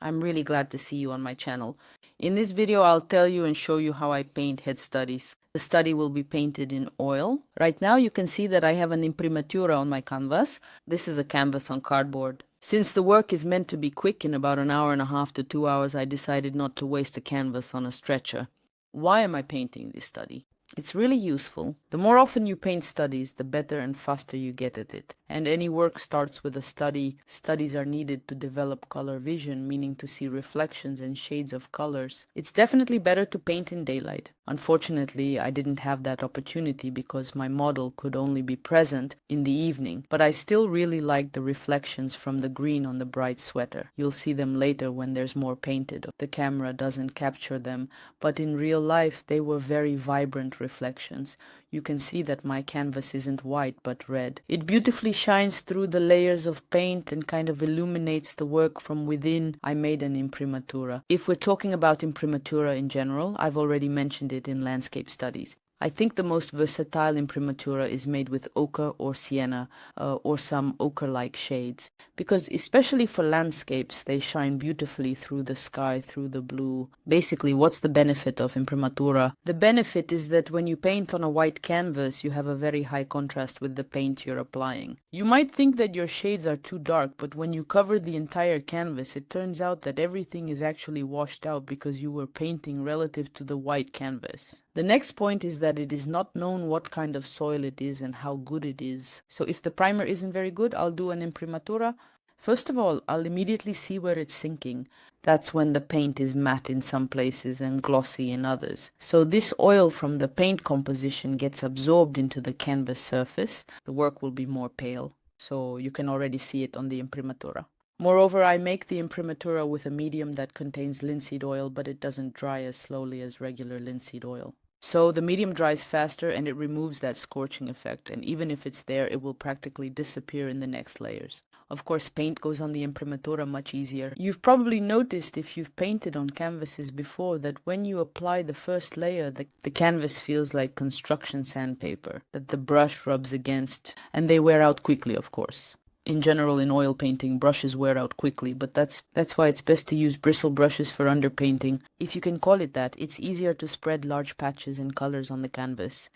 I'm really glad to see you on my channel. In this video, I'll tell you and show you how I paint head studies. The study will be painted in oil. Right now you can see that I have an imprimatura on my canvas. This is a canvas on cardboard. Since the work is meant to be quick in about an hour and a half to 2 hours, I decided not to waste a canvas on a stretcher. Why am I painting this study? It's really useful. The more often you paint studies, the better and faster you get at it. And any work starts with a study. Studies are needed to develop color vision, meaning to see reflections and shades of colors. It's definitely better to paint in daylight. Unfortunately, I didn't have that opportunity because my model could only be present in the evening, but I still really like the reflections from the green on the bright sweater. You'll see them later when there's more painted. The camera doesn't capture them, but in real life they were very vibrant reflections. You can see that my canvas isn't white but red. It beautifully shines through the layers of paint and kind of illuminates the work from within. I made an imprimatura. If we're talking about imprimatura in general, I've already mentioned it in landscape studies. I think the most versatile imprimatura is made with ochre or sienna or some ochre-like shades, because especially for landscapes, they shine beautifully through the sky, through the blue. Basically, what's the benefit of imprimatura? The benefit is that when you paint on a white canvas, you have a very high contrast with the paint you're applying. You might think that your shades are too dark, but when you cover the entire canvas, it turns out that everything is actually washed out because you were painting relative to the white canvas. The next point is that it is not known what kind of soil it is and how good it is. So if the primer isn't very good, I'll do an imprimatura. First of all, I'll immediately see where it's sinking. That's when the paint is matte in some places and glossy in others. So this oil from the paint composition gets absorbed into the canvas surface. The work will be more pale, so you can already see it on the imprimatura. Moreover, I make the imprimatura with a medium that contains linseed oil, but it doesn't dry as slowly as regular linseed oil. So the medium dries faster and it removes that scorching effect, and even if it's there, it will practically disappear in the next layers. Of course, paint goes on the imprimatura much easier. You've probably noticed if you've painted on canvases before that when you apply the first layer, the canvas feels like construction sandpaper that the brush rubs against, and they wear out quickly, of course. In general, in oil painting, brushes wear out quickly, but that's why it's best to use bristle brushes for underpainting. If you can call it that, it's easier to spread large patches and colors on the canvas.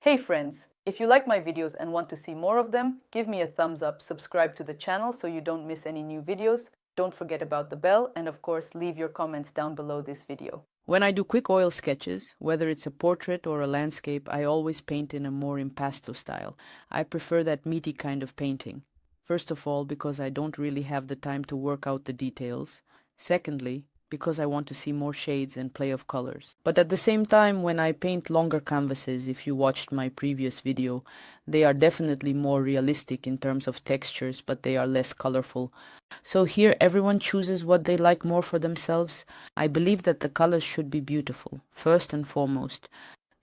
Hey friends, if you like my videos and want to see more of them, give me a thumbs up, subscribe to the channel so you don't miss any new videos. Don't forget about the bell, and of course, leave your comments down below this video. When I do quick oil sketches, whether it's a portrait or a landscape, I always paint in a more impasto style. I prefer that meaty kind of painting. First of all, because I don't really have the time to work out the details. Secondly, because I want to see more shades and play of colors. But at the same time, when I paint longer canvases, if you watched my previous video, they are definitely more realistic in terms of textures, but they are less colorful. So here everyone chooses what they like more for themselves. I believe that the colors should be beautiful, first and foremost.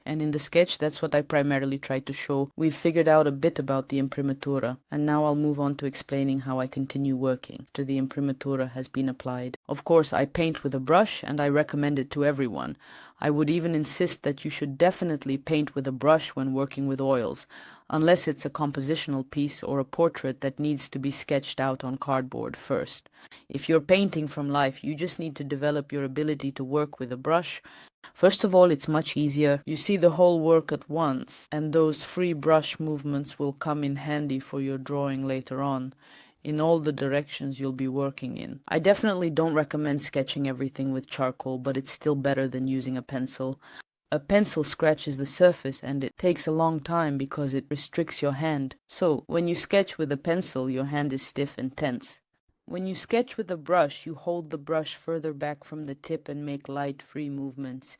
And in the sketch, that's what I primarily try to show. We've figured out a bit about the imprimatura, and now I'll move on to explaining how I continue working after the imprimatura has been applied. Of course, I paint with a brush, and I recommend it to everyone. I would even insist that you should definitely paint with a brush when working with oils, unless it's a compositional piece or a portrait that needs to be sketched out on cardboard first. If you're painting from life, you just need to develop your ability to work with a brush. First of all, it's much easier. You see the whole work at once, and those free brush movements will come in handy for your drawing later on, in all the directions you'll be working in. I definitely don't recommend sketching everything with charcoal, but it's still better than using a pencil. A pencil scratches the surface and it takes a long time because it restricts your hand. So, when you sketch with a pencil, your hand is stiff and tense. When you sketch with a brush, you hold the brush further back from the tip and make light, free movements.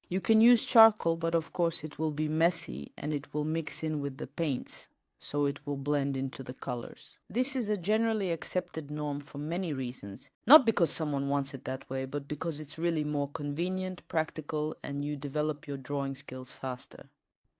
You can use charcoal, but of course it will be messy and it will mix in with the paints, so it will blend into the colors. This is a generally accepted norm for many reasons. Not because someone wants it that way, but because it's really more convenient, practical, and you develop your drawing skills faster.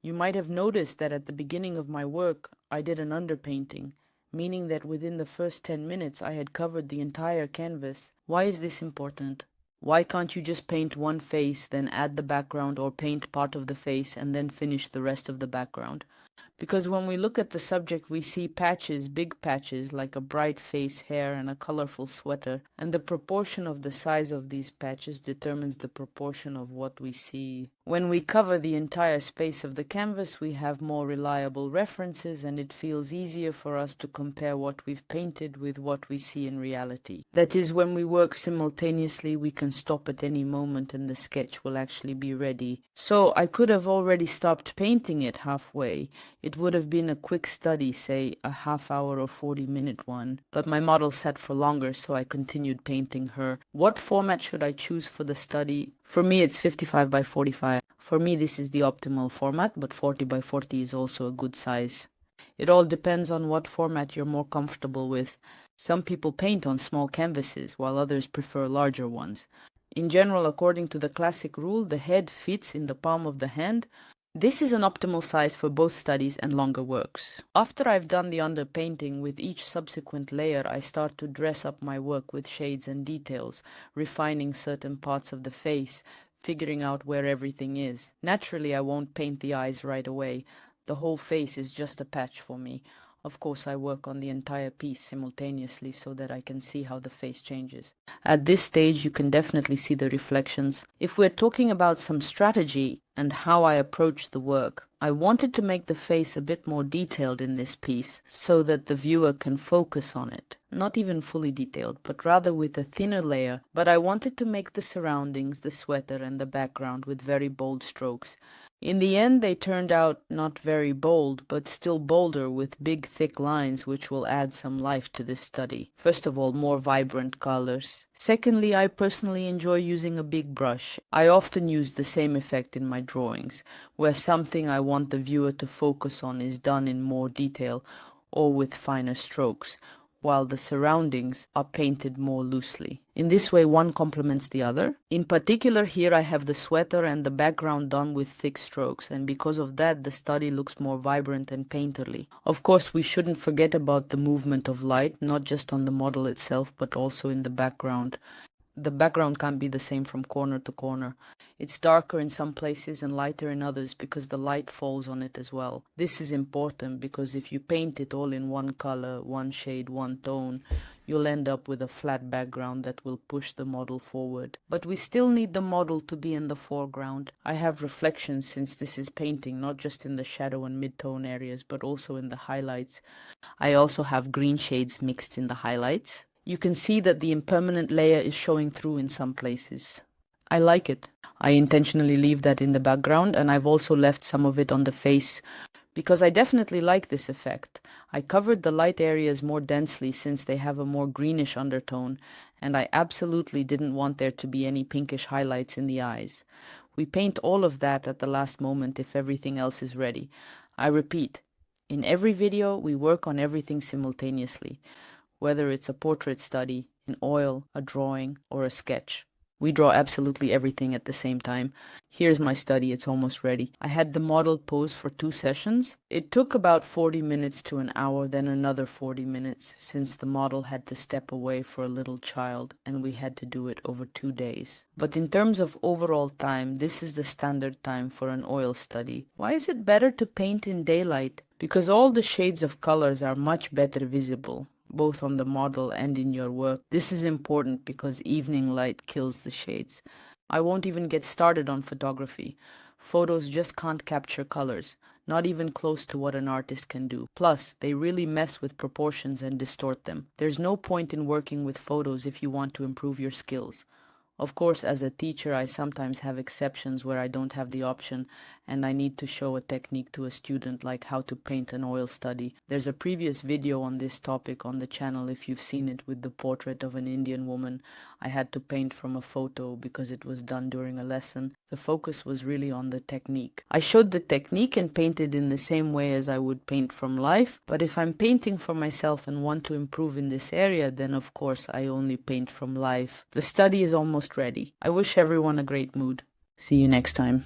You might have noticed that at the beginning of my work, I did an underpainting, meaning that within the first 10 minutes I had covered the entire canvas. Why is this important? Why can't you just paint one face, then add the background, or paint part of the face and then finish the rest of the background? Because when we look at the subject, we see patches, big patches, like a bright face, hair, and a colorful sweater. And the proportion of the size of these patches determines the proportion of what we see. When we cover the entire space of the canvas, we have more reliable references, and it feels easier for us to compare what we've painted with what we see in reality. That is, when we work simultaneously, we can stop at any moment and the sketch will actually be ready. So I could have already stopped painting it halfway. It would have been a quick study, say a half-hour or 40-minute one, but my model sat for longer, so I continued painting her. What format should I choose for the study? For me, it's 55 by 45. For me, this is the optimal format, but 40 by 40 is also a good size. It all depends on what format you're more comfortable with. Some people paint on small canvases, while others prefer larger ones. In general, according to the classic rule, the head fits in the palm of the hand. This is an optimal size for both studies and longer works. After I've done the underpainting, with each subsequent layer I start to dress up my work with shades and details, refining certain parts of the face, figuring out where everything is. Naturally, I won't paint the eyes right away. The whole face is just a patch for me. Of course, I work on the entire piece simultaneously so that I can see how the face changes. At this stage, you can definitely see the reflections. If we're talking about some strategy and how I approach the work, I wanted to make the face a bit more detailed in this piece so that the viewer can focus on it. Not even fully detailed, but rather with a thinner layer. But I wanted to make the surroundings, the sweater and the background with very bold strokes. In the end, they turned out not very bold, but still bolder with big thick lines which will add some life to this study. First of all, more vibrant colors. Secondly, I personally enjoy using a big brush. I often use the same effect in my drawings, where something I want the viewer to focus on is done in more detail or with finer strokes, while the surroundings are painted more loosely. In this way, one complements the other. In particular, here I have the sweater and the background done with thick strokes, and because of that, the study looks more vibrant and painterly. Of course, we shouldn't forget about the movement of light, not just on the model itself, but also in the background. The background can't be the same from corner to corner. It's darker in some places and lighter in others because the light falls on it as well. This is important because if you paint it all in one color, one shade, one tone, you'll end up with a flat background that will push the model forward. But we still need the model to be in the foreground. I have reflections since this is painting, not just in the shadow and mid-tone areas, but also in the highlights. I also have green shades mixed in the highlights. You can see that the impermanent layer is showing through in some places. I like it. I intentionally leave that in the background, and I've also left some of it on the face because I definitely like this effect. I covered the light areas more densely since they have a more greenish undertone, and I absolutely didn't want there to be any pinkish highlights in the eyes. We paint all of that at the last moment if everything else is ready. I repeat, in every video we work on everything simultaneously. Whether it's a portrait study, in oil, a drawing, or a sketch. We draw absolutely everything at the same time. Here's my study, it's almost ready. I had the model pose for 2 sessions. It took about 40 minutes to an hour, then another 40 minutes, since the model had to step away for a little child, and we had to do it over 2 days. But in terms of overall time, this is the standard time for an oil study. Why is it better to paint in daylight? Because all the shades of colors are much better visible, both on the model and in your work. This is important because evening light kills the shades. I won't even get started on photography. Photos just can't capture colors, not even close to what an artist can do. Plus, they really mess with proportions and distort them. There's no point in working with photos if you want to improve your skills. Of course, as a teacher, I sometimes have exceptions where I don't have the option and I need to show a technique to a student, like how to paint an oil study. There's a previous video on this topic on the channel if you've seen it, with the portrait of an Indian woman. I had to paint from a photo because it was done during a lesson. The focus was really on the technique. I showed the technique and painted in the same way as I would paint from life, but if I'm painting for myself and want to improve in this area, then of course I only paint from life. The study is almost ready. I wish everyone a great mood. See you next time.